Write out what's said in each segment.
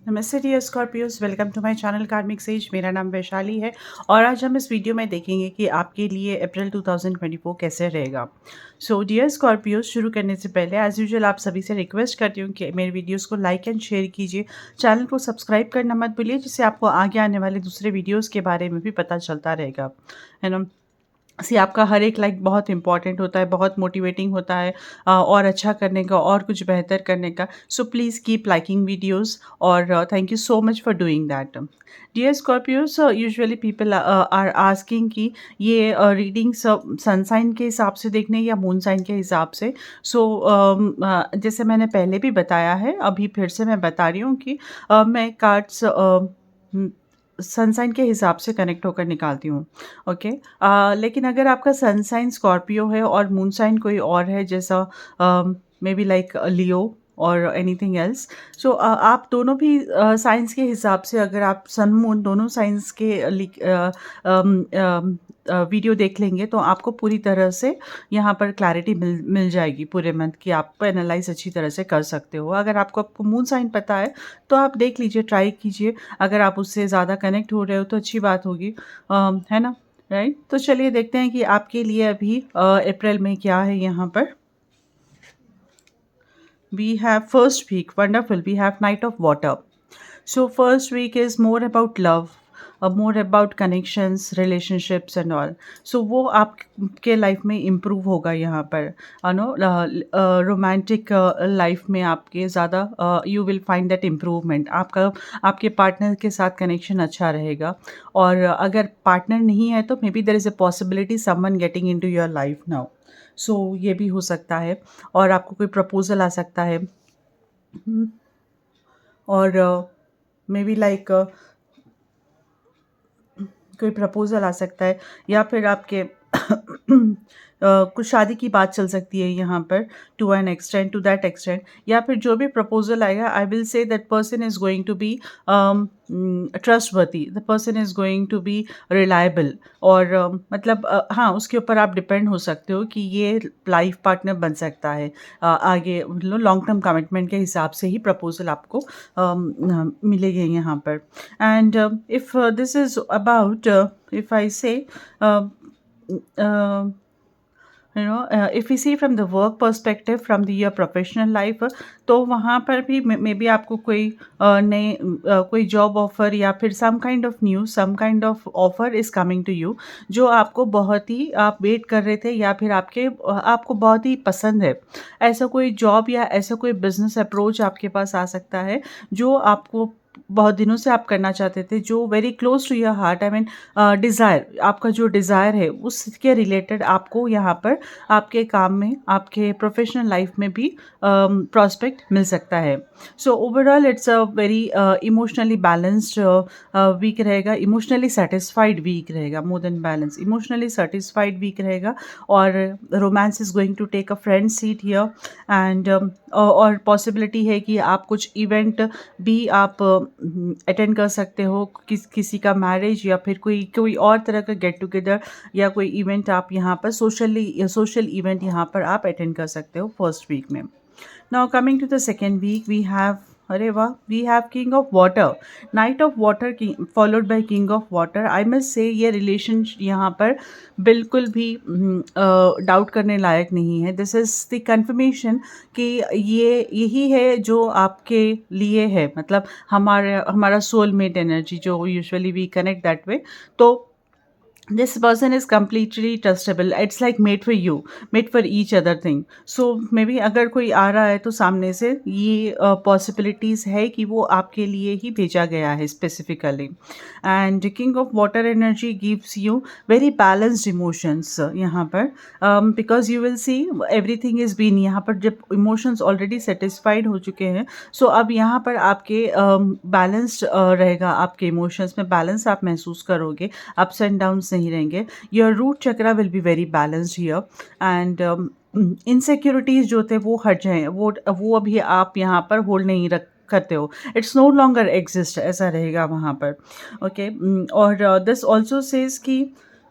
नमस्ते dear Scorpios, welcome to my channel Karmic Says. मेरा नाम वैशाली है और आज हम इस वीडियो में देखेंगे कि आपके लिए अप्रैल 2024 कैसे रहेगा। सो डियर स्कॉर्पियोज, शुरू करने से पहले एज यूजुअल आप सभी से रिक्वेस्ट करती हूँ कि मेरे वीडियोस को लाइक एंड शेयर कीजिए, चैनल को सब्सक्राइब करना मत भूलिए, जिससे आपको आगे आने वाले दूसरे वीडियोज़ के बारे में भी पता चलता रहेगा, है ना। सी आपका हर एक लाइक बहुत इंपॉर्टेंट होता है, बहुत मोटिवेटिंग होता है और अच्छा करने का और कुछ बेहतर करने का। So please keep liking videos और thank you so much for doing that. Dear Scorpios, usually people are asking कि ये रीडिंग्स सनसाइन के हिसाब से देखने या मून साइन के हिसाब से। सो जैसे मैंने पहले भी बताया है, अभी फिर से मैं बता रही हूँ कि मैं कार्ड्स सनसाइन के हिसाब से कनेक्ट होकर निकालती हूँ। ओके। लेकिन अगर आपका सन साइन स्कॉर्पियो है और मून साइन कोई और है, जैसा मे बी लाइक लियो और एनीथिंग एल्स, सो आप दोनों भी साइंस के हिसाब से, अगर आप सन मून दोनों साइंस के वीडियो देख लेंगे तो आपको पूरी तरह से यहाँ पर क्लैरिटी मिल जाएगी पूरे मंथ की। आप एनालाइज अच्छी तरह से कर सकते हो। अगर आपको मून साइन पता है तो आप देख लीजिए, ट्राई कीजिए। अगर आप उससे ज़्यादा कनेक्ट हो रहे हो तो अच्छी बात होगी, है ना। राइट, तो चलिए देखते हैं कि आपके लिए अभी अप्रैल में क्या है यहाँ पर। We have first week, wonderful, we have knight of water. So first week is more about love, more about connections, relationships and all. So वो आपके लाइफ में इम्प्रूव होगा यहाँ पर, नो। रोमांटिक लाइफ में आपके ज़्यादा you will find that improvement. आपका आपके पार्टनर के साथ कनेक्शन अच्छा रहेगा। और अगर पार्टनर नहीं है तो maybe there is a possibility someone getting into your life now. So ये भी हो सकता है। और आपको कोई प्रपोजल आ सकता है। और मे बी लाइक कोई प्रपोज़ल आ सकता है, या फिर आपके कुछ शादी की बात चल सकती है यहाँ पर, to an extent, to that extent. या फिर जो भी प्रपोज़ल आएगा, I will say that person is going to be trustworthy, the person is going to be reliable. और मतलब हाँ, उसके ऊपर आप डिपेंड हो सकते हो कि ये लाइफ पार्टनर बन सकता है। आगे मतलब लॉन्ग टर्म कमिटमेंट के हिसाब से ही प्रपोज़ल आपको मिलेंगे यहाँ पर। And if this is about, if I say, uh, uh, if we see from the work perspective, from the your professional life, तो वहाँ पर भी मे बी आपको कोई नए कोई जॉब ऑफर या फिर some kind of news, some kind of offer is coming to you, जो आपको बहुत ही आप वेट कर रहे थे या फिर आपको बहुत ही पसंद है। ऐसा कोई जॉब या ऐसा कोई बिजनेस अप्रोच आपके पास आ सकता है जो आपको बहुत दिनों से आप करना चाहते थे, जो very close to your heart, I mean desire, आपका जो डिज़ायर है उसके रिलेटेड आपको यहाँ पर आपके काम में, आपके प्रोफेशनल लाइफ में भी प्रॉस्पेक्ट मिल सकता है। So overall it's a very emotionally balanced week रहेगा, इमोशनली सेटिस्फाइड वीक रहेगा, more than balance, emotionally satisfied week रहेगा। और romance is going to take a front seat here. And और पॉसिबिलिटी है कि आप कुछ इवेंट भी आप अटेंड कर सकते हो, किसी का मैरिज या फिर कोई और तरह का गेट टुगेदर या कोई इवेंट आप यहाँ पर सोशल इवेंट यहाँ पर आप अटेंड कर सकते हो फर्स्ट वीक में। Now coming to the second week, we have, अरे वाह, we have king of water, knight of water followed by king of water. I must say ये रिलेशन यहाँ पर बिल्कुल भी डाउट करने लायक नहीं है। दिस इज़ द कन्फर्मेशन कि ये यही है जो आपके लिए है, मतलब हमारा सोलमेट एनर्जी जो usually we connect that way. तो this person is completely trustable, it's like made for you, made for each other thing. So maybe अगर कोई आ रहा है तो सामने से ये पॉसिबिलिटीज़ है कि वो आपके लिए ही भेजा गया है specifically. And king of water energy gives you very balanced emotions यहाँ पर, because you will see everything is been, यहाँ पर जब इमोशंस ऑलरेडी सेटिस्फाइड हो चुके हैं, सो अब यहाँ पर आपके बैलेंस्ड रहेगा, आपके इमोशंस में बैलेंस आप महसूस करोगे, अप्स एंड डाउन्स नहीं रहेंगे। Your root chakra will be very balanced here. And insecurities जो थे वो हट जाएँ, वो अभी आप यहाँ पर होल्ड नहीं रख करते हो, इट्स नो लॉन्गर एग्जिस्ट, ऐसा रहेगा वहाँ पर। ओके। और दिस ऑल्सो सेज कि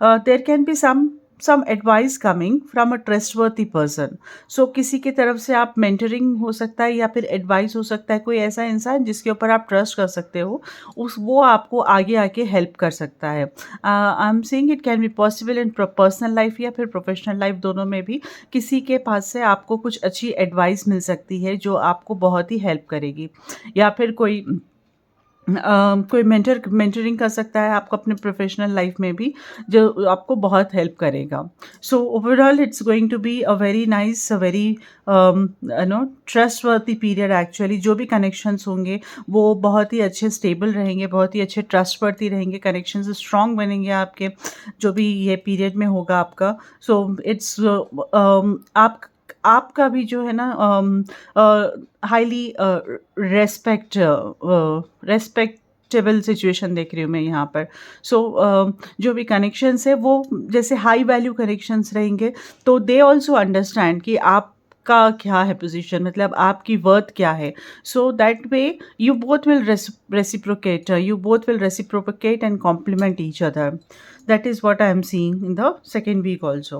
there can be some some advice coming from a trustworthy person. So किसी की तरफ से आप mentoring हो सकता है या फिर advice हो सकता है, कोई ऐसा इंसान जिसके ऊपर आप trust कर सकते हो, उस वो आपको आगे आके help कर सकता है. I'm saying it can be possible in personal life या फिर professional life, दोनों में भी किसी के पास से आपको कुछ अच्छी advice मिल सकती है जो आपको बहुत ही help करेगी. या फिर कोई मेंटरिंग कर सकता है आपको अपने प्रोफेशनल लाइफ में भी, जो आपको बहुत हेल्प करेगा. So overall it's going to be a very nice, a very trustworthy period. Actually जो भी कनेक्शंस होंगे वो बहुत ही अच्छे स्टेबल रहेंगे, बहुत ही अच्छे ट्रस्टवर्थी रहेंगे, कनेक्शंस स्ट्रॉन्ग बनेंगे आपके, जो भी ये पीरियड में होगा आपका. सो इट्स आपका भी जो है ना हाईली रेस्पेक्टेबल सिचुएशन देख रही हूँ मैं यहाँ पर. सो जो भी कनेक्शंस है वो जैसे हाई वैल्यू कनेक्शंस रहेंगे, तो दे ऑल्सो अंडरस्टैंड कि आपका क्या है पोजीशन, मतलब आपकी वर्थ क्या है. So that way you both will reciprocate and complement each other. That is what I am seeing in the second week also.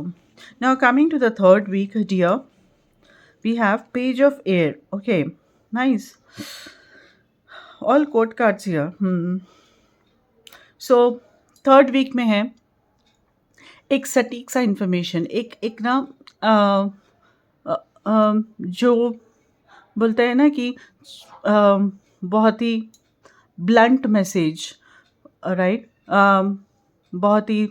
Now coming to the third week, dear, we have Page of Air. Okay, nice. All court cards here. So third week में है एक सटीक सा information, एक ना जो बोलते हैं ना कि बहुत ही ब्लंट मैसेज, राइट, बहुत ही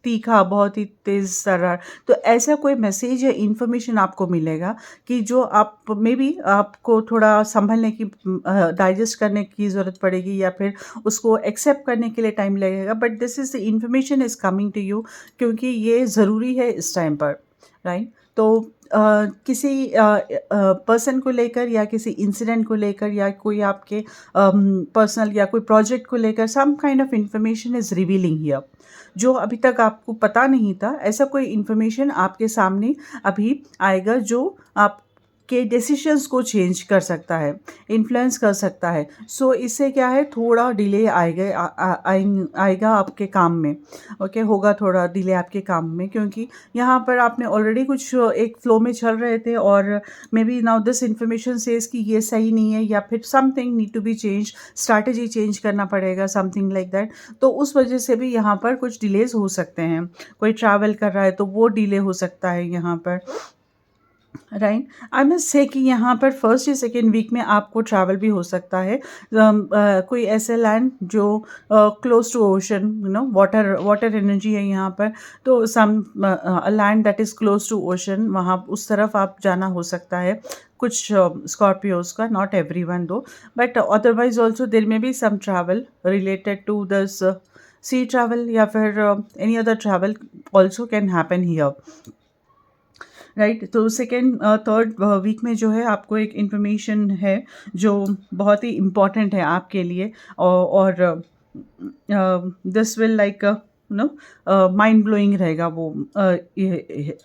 तीखा, बहुत ही तेज़ तर्रार. तो ऐसा कोई मैसेज या इन्फॉर्मेशन आपको मिलेगा कि जो आप मे बी आपको थोड़ा संभलने की, डाइजेस्ट करने की ज़रूरत पड़ेगी या फिर उसको एक्सेप्ट करने के लिए टाइम लगेगा. But this is the information is coming to you, क्योंकि ये ज़रूरी है इस टाइम पर, राइट. तो किसी पर्सन को लेकर या किसी इंसिडेंट को लेकर या कोई आपके पर्सनल या कोई प्रोजेक्ट को लेकर some kind of information is revealing here, जो अभी तक आपको पता नहीं था. ऐसा कोई इन्फॉर्मेशन आपके सामने अभी आएगा जो आपके डिसीजंस को चेंज कर सकता है, इन्फ्लुएंस कर सकता है. सो इससे क्या है, थोड़ा डिले आएगा आपके काम में. ओके, होगा थोड़ा डिले आपके काम में, क्योंकि यहाँ पर आपने ऑलरेडी कुछ एक फ्लो में चल रहे थे और maybe now this information says कि ये सही नहीं है या फिर something need to be change, strategy change करना पड़ेगा, समथिंग लाइक दैट. तो उस वजह से भी यहाँ पर कुछ डिलेज हो सकते हैं. कोई ट्रैवल कर रहा है तो वो डिले हो सकता है यहाँ पर, राइट. आई मस्ट से कि यहाँ पर फर्स्ट या सेकेंड वीक में आपको ट्रैवल भी हो सकता है. कोई ऐसे लैंड जो close to ocean, water energy है यहाँ पर, तो some land that is close to ocean, वहाँ उस तरफ आप जाना हो सकता है. कुछ स्कॉर्पियोज का, नॉट एवरी वन दो, but otherwise also there may be some travel related to this sea travel या फिर any other travel also can happen here, right. तो सेकेंड थर्ड वीक में जो है आपको एक इन्फॉर्मेशन है जो बहुत ही इम्पॉर्टेंट है आपके लिए, और this will like mind blowing रहेगा वो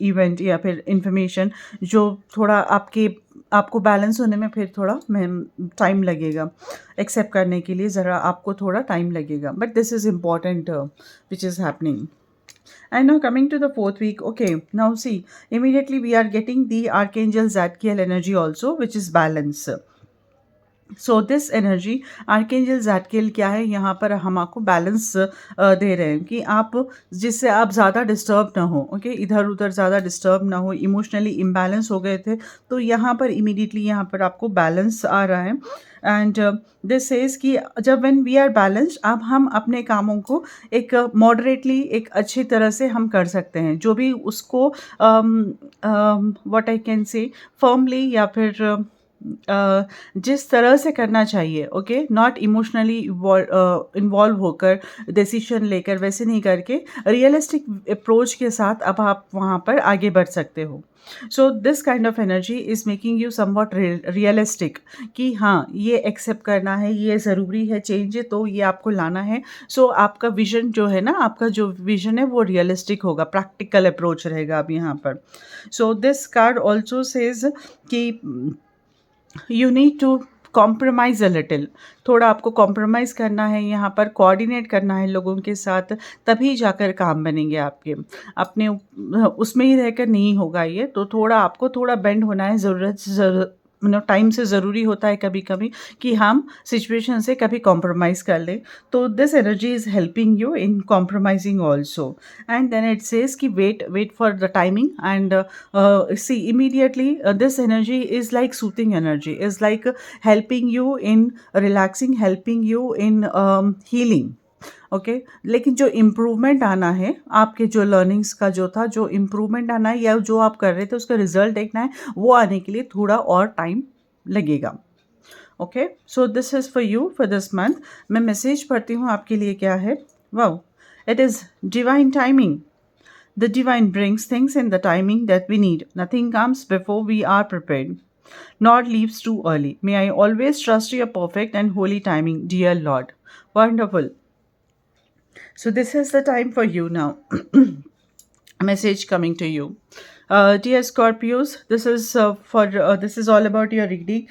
इवेंट या फिर इन्फॉर्मेशन, जो थोड़ा आपको बैलेंस होने में फिर थोड़ा टाइम लगेगा, एक्सेप्ट करने के लिए ज़रा आपको थोड़ा टाइम लगेगा. But this is important which is happening. And now coming to the fourth week, okay, now see, immediately we are getting the Archangel Zadkiel energy also, which is balance. So this energy archangel Zadkiel क्या है, यहाँ पर हम आपको balance दे रहे हैं कि आप जिससे आप ज़्यादा डिस्टर्ब ना हो. ओके, इधर उधर ज़्यादा डिस्टर्ब ना हो, इमोशनली इम्बैलेंस हो गए थे तो यहाँ पर इमीडिएटली यहाँ पर आपको बैलेंस आ रहा है. एंड दिस इज़ कि जब व्हेन वी आर बैलेंस्ड, अब हम अपने कामों को एक मॉडरेटली, एक अच्छी तरह से हम कर सकते हैं, जो भी उसको what I can say firmly या फिर जिस तरह से करना चाहिए, ओके, नॉट इमोशनली इन्वॉल्व होकर डिसीजन लेकर, वैसे नहीं करके रियलिस्टिक अप्रोच के साथ अब आप वहाँ पर आगे बढ़ सकते हो. So this kind of energy is making you somewhat realistic कि हाँ, ये एक्सेप्ट करना है, ये ज़रूरी है, चेंज है तो ये आपको लाना है. सो आपका विजन जो है ना, आपका जो विजन है वो रियलिस्टिक होगा, प्रैक्टिकल अप्रोच रहेगा अब यहाँ पर. So this card also says कि you need to compromise a little, थोड़ा आपको कॉम्प्रोमाइज़ करना है यहाँ पर, कोऑर्डिनेट करना है लोगों के साथ, तभी जाकर काम बनेंगे आपके। अपने उसमें ही रहकर नहीं होगा ये, तो थोड़ा आपको थोड़ा बेंड होना है, ज़रूरत से टाइम से ज़रूरी होता है कभी-कभी कि हम सिचुएशन से कभी कॉम्प्रोमाइज़ कर लें। तो this energy is helping you in compromising also. And then it says कि wait for the timing and see immediately this energy is like soothing energy, is like helping you in relaxing, helping you in healing. Okay लेकिन जो improvement आना है, आपके जो learnings का जो था, जो इम्प्रूवमेंट आना है या जो आप कर रहे थे उसका रिजल्ट देखना है, वो आने के लिए थोड़ा और टाइम लगेगा। Okay, so this is for you for this month. मैं मैसेज पढ़ती हूँ आपके लिए क्या है। Wow, it is divine timing. The divine brings things in the timing that we need. Nothing comes before we are prepared, nor leaves too early. May I always trust your perfect and holy timing, dear Lord. Wonderful. So, this is the time for you now. Message coming to you. Dear Scorpios, this is all about your reading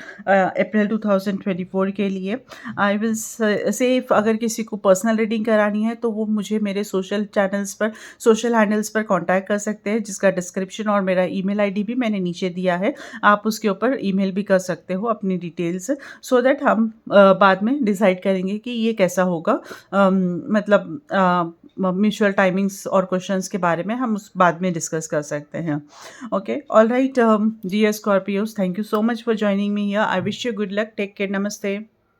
अप्रैल 2024 के लिए। आई will से अगर किसी को personal reading करानी है तो वो मुझे मेरे सोशल हैंडल्स पर कांटेक्ट कर सकते हैं, जिसका डिस्क्रिप्शन और मेरा ईमेल आईडी भी मैंने नीचे दिया है। आप उसके ऊपर ईमेल भी कर सकते हो अपनी डिटेल्स, सो दैट हम बाद में डिसाइड करेंगे कि ये कैसा होगा। मतलब म्यूचुअल टाइमिंग्स और क्वेश्चंस के बारे में हम उस बाद में डिस्कस कर सकते हैं। Okay, all right, dear Scorpios, thank you so much for joining me here. I wish you good luck. Take care. Namaste.